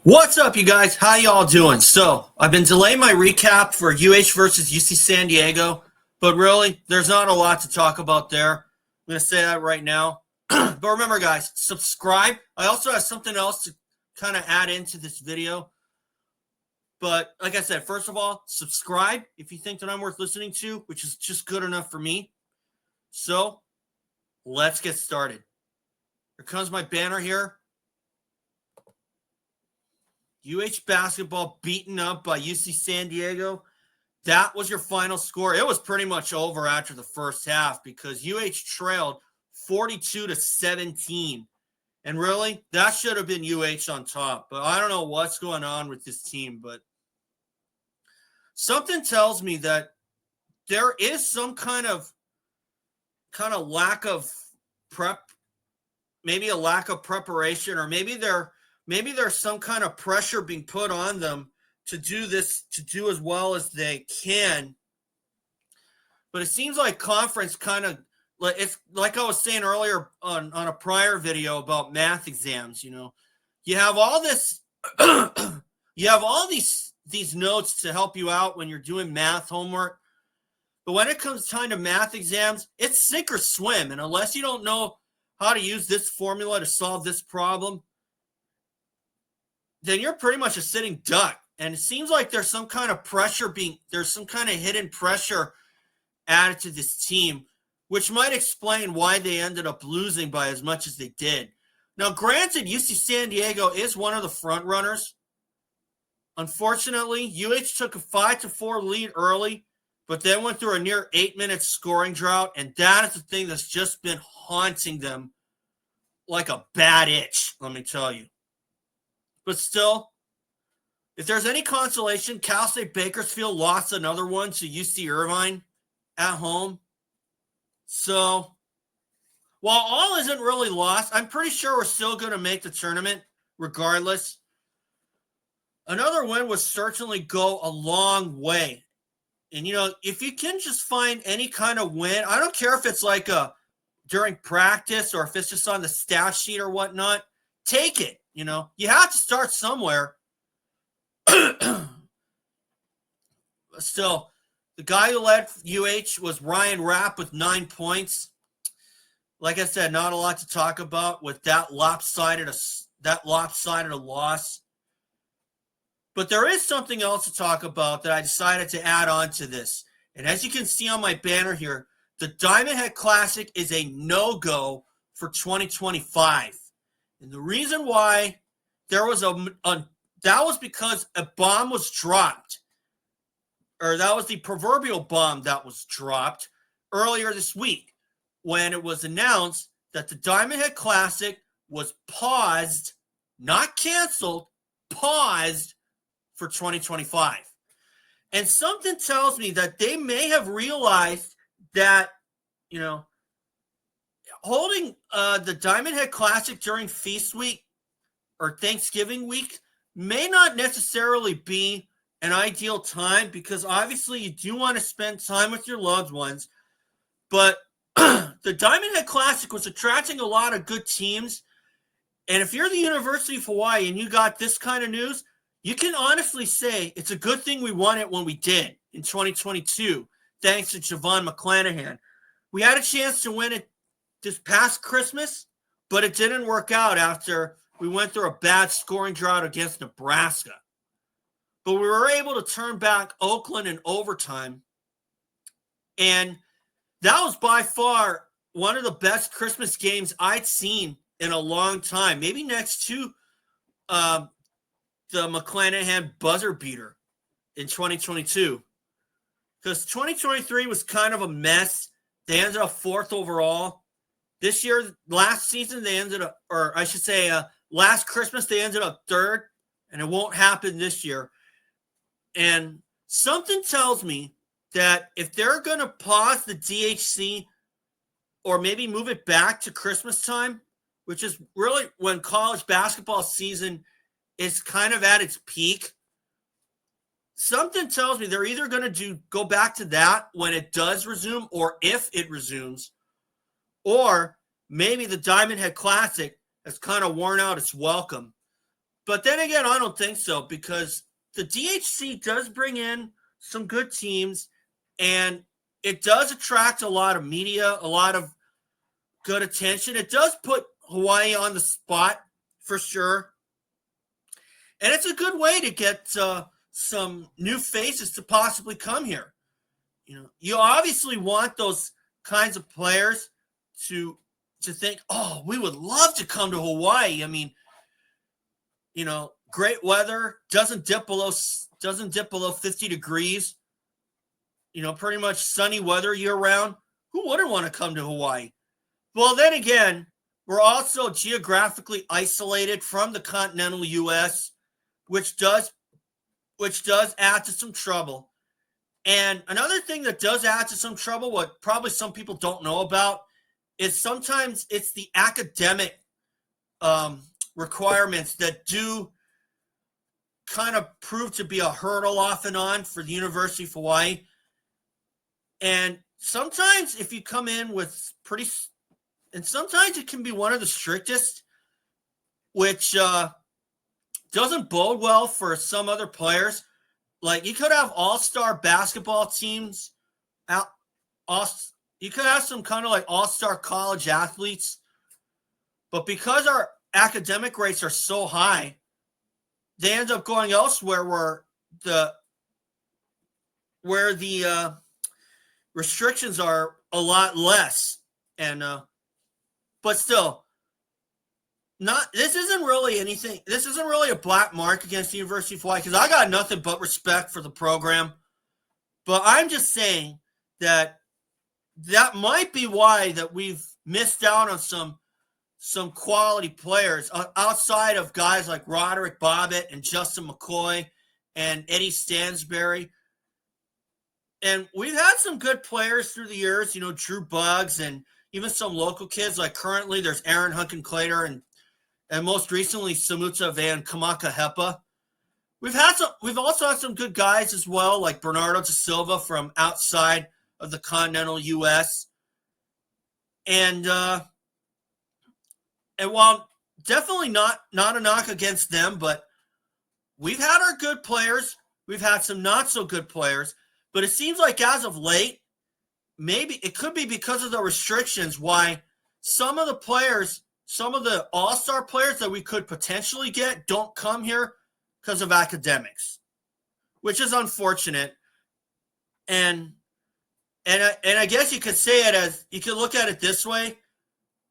What's up, you guys? How y'all doing? So, I've been delaying my recap for UH versus UC San Diego, but really, there's not a lot to talk about there. I'm going to say that right now. But remember, guys, subscribe. I also have something else to kind of add into this video. But like I said, first of all, subscribe if you think that I'm worth listening to, which is just good enough for me. So, let's get started. Here comes my banner here. UH basketball beaten up by UC San Diego. That was your final score. It was pretty much over after the first half because UH trailed 42-17. And really, that should have been UH on top. But I don't know what's going on with this team. But something tells me that there is some kind of lack of prep, maybe a lack of preparation, or maybe there's some kind of pressure being put on them to do this, to do as well as they can. But it seems like conference it's like I was saying earlier on a prior video about math exams, you have all this, you have all these notes to help you out when you're doing math homework. But when it comes time to math exams, it's sink or swim. And unless you don't know how to use this formula to solve this problem, then you're pretty much a sitting duck. And it seems like there's some kind of there's some kind of hidden pressure added to this team, which might explain why they ended up losing by as much as they did. Now, granted, UC San Diego is one of the front runners. Unfortunately, UH took a 5-4 lead early, but then went through a near 8-minute scoring drought, and that is the thing that's just been haunting them like a bad itch, let me tell you. But still, if there's any consolation, Cal State Bakersfield lost another one to UC Irvine at home. So, while all isn't really lost, I'm pretty sure we're still going to make the tournament regardless. Another win would certainly go a long way. And, if you can just find any kind of win, I don't care if it's like during practice or if it's just on the stat sheet or whatnot, take it. You have to start somewhere. Still, the guy who led UH was Ryan Rapp with 9 points. Like I said, not a lot to talk about with that lopsided loss. But there is something else to talk about that I decided to add on to this. And as you can see on my banner here, the Diamond Head Classic is a no-go for 2025. And the reason why there was that was because a bomb was dropped, or that was the proverbial bomb that was dropped earlier this week when it was announced that the Diamond Head Classic was paused, not canceled, paused for 2025. And something tells me that they may have realized that, holding the Diamond Head Classic during Feast Week or Thanksgiving week may not necessarily be an ideal time because obviously you do want to spend time with your loved ones. But the Diamond Head Classic was attracting a lot of good teams. And if you're the University of Hawaii and you got this kind of news, you can honestly say it's a good thing we won it when we did in 2022, thanks to Javon McClanahan. We had a chance to win it this past Christmas, but it didn't work out after we went through a bad scoring drought against Nebraska. But we were able to turn back Oakland in overtime, and that was by far one of the best Christmas games I'd seen in a long time, maybe next to the McClanahan buzzer beater in 2022. Because 2023 was kind of a mess. They ended up 4th overall. This year, last season, they ended up, or I should say last Christmas, they ended up 3rd, and it won't happen this year. And something tells me that if they're going to pause the DHC or maybe move it back to Christmas time, which is really when college basketball season is kind of at its peak, something tells me they're either going to go back to that when it does resume or if it resumes, or maybe the Diamond Head Classic has kind of worn out its welcome. But then again, I don't think so because the DHC does bring in some good teams and it does attract a lot of media, a lot of good attention. It does put Hawaiʻi on the spot for sure. And it's a good way to get some new faces to possibly come here. You obviously want those kinds of players to think, oh, we would love to come to Hawaiʻi. I mean, great weather, doesn't dip below 50 degrees. Pretty much sunny weather year round. Who wouldn't want to come to Hawaiʻi? Well, then again, we're also geographically isolated from the continental U.S., which does add to some trouble. And another thing that does add to some trouble, what probably some people don't know about, is sometimes it's the academic requirements that do kind of prove to be a hurdle off and on for the University of Hawaii. And sometimes if you come in with and sometimes it can be one of the strictest, which doesn't bode well for some other players. Like you could have all-star basketball teams you could have some kind of like all-star college athletes, but because our academic rates are so high, they end up going elsewhere where the restrictions are a lot less. And but still, this isn't really a black mark against the University of Hawaii because I got nothing but respect for the program. But I'm just saying that might be why that we've missed out on some quality players outside of guys like Roderick Bobbitt and Justin McCoy and Eddie Stansberry. And we've had some good players through the years, Drew Buggs and even some local kids. Like currently there's Aaron Hunken-Clater and most recently Samuta Van Kamakahepa. We've also had some good guys as well, like Bernardo da Silva from outside of the continental U.S. And while definitely not a knock against them, but we've had our good players. We've had some not so good players, but it seems like as of late, maybe it could be because of the restrictions why some of the all-star players that we could potentially get don't come here because of academics, which is unfortunate. And I guess you could say it as you could look at it this way.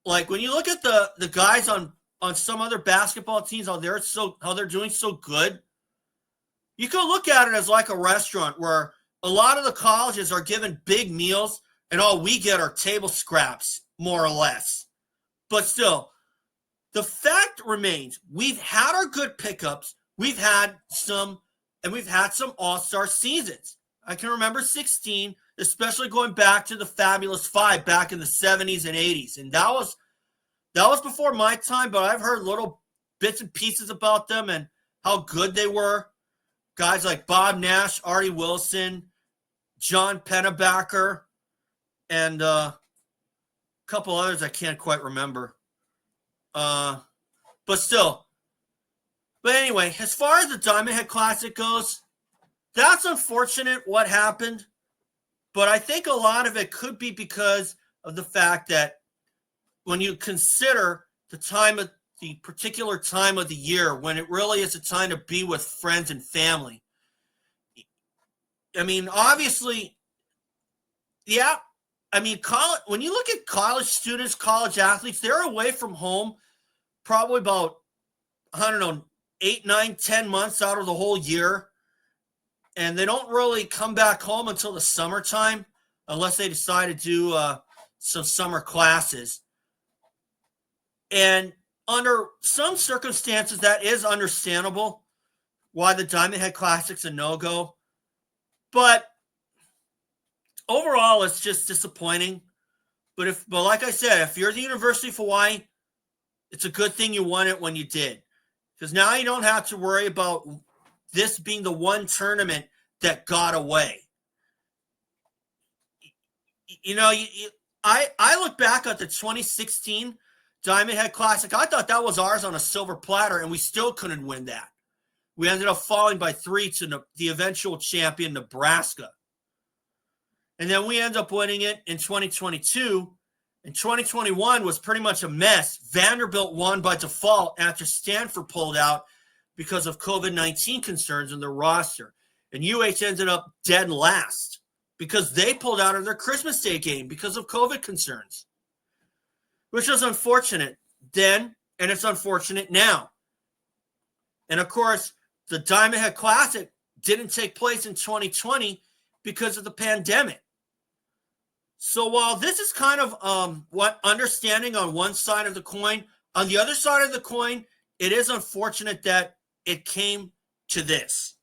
Like when you look at the guys on some other basketball teams, how they're doing so good, you could look at it as like a restaurant where a lot of the colleges are given big meals and all we get are table scraps, more or less. But still, the fact remains, we've had our good pickups. We've had some all-star seasons. I can remember 16, especially going back to the Fabulous Five back in the 70s and 80s. And that was before my time, but I've heard little bits and pieces about them and how good they were. Guys like Bob Nash, Artie Wilson, John Pennebaker, and a couple others I can't quite remember. But anyway, as far as the Diamond Head Classic goes, that's unfortunate what happened. But I think a lot of it could be because of the fact that when you consider the particular time of the year, when it really is a time to be with friends and family. I mean, obviously, yeah. I mean, when you look at college students, college athletes, they're away from home probably about, 8, 9, 10 months out of the whole year. And they don't really come back home until the summertime unless they decide to do some summer classes. And under some circumstances, that is understandable why the Diamond Head Classic's a no-go. But overall, it's just disappointing. But like I said, if you're the University of Hawaii, it's a good thing you won it when you did. Because now you don't have to worry about this being the one tournament that got away. I look back at the 2016 Diamond Head Classic, I thought that was ours on a silver platter, and we still couldn't win that. We ended up falling by 3 to the eventual champion, Nebraska. And then we ended up winning it in 2022. And 2021 was pretty much a mess. Vanderbilt won by default after Stanford pulled out because of COVID-19 concerns in their roster. And UH ended up dead last because they pulled out of their Christmas Day game because of COVID concerns, which was unfortunate then, and it's unfortunate now. And, of course, the Diamond Head Classic didn't take place in 2020 because of the pandemic. So while this is kind of what understanding on one side of the coin, on the other side of the coin, it is unfortunate that it came to this.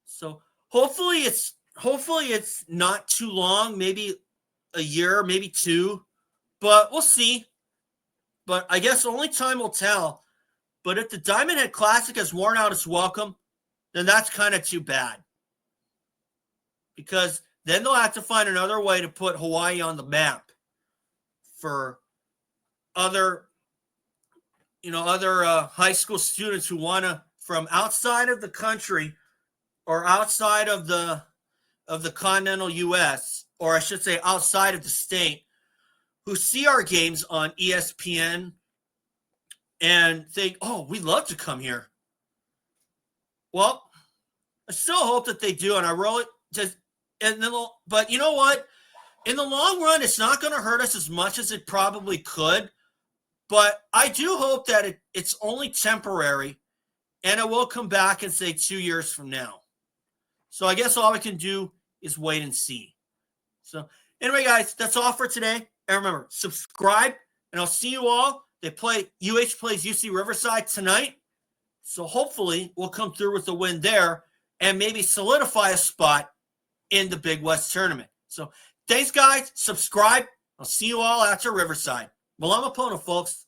So hopefully it's not too long, maybe a year, maybe 2, but we'll see. But I guess only time will tell. But if the Diamond Head Classic has worn out its welcome, then that's kind of too bad. Because then they'll have to find another way to put Hawaii on the map for other high school students who want to, from outside of the country or outside of the continental U.S., or I should say outside of the state, who see our games on ESPN and think, oh, we'd love to come here. Well, I still hope that they do, and I really just – but you know what? In the long run, it's not going to hurt us as much as it probably could. But I do hope that it's only temporary, and it will come back and say 2 years from now. So I guess all we can do is wait and see. So anyway, guys, that's all for today. And remember, subscribe, and I'll see you all. UH plays UC Riverside tonight. So hopefully we'll come through with a win there and maybe solidify a spot in the Big West tournament. So thanks, guys. Subscribe. I'll see you all after Riverside. Malama Pono, folks.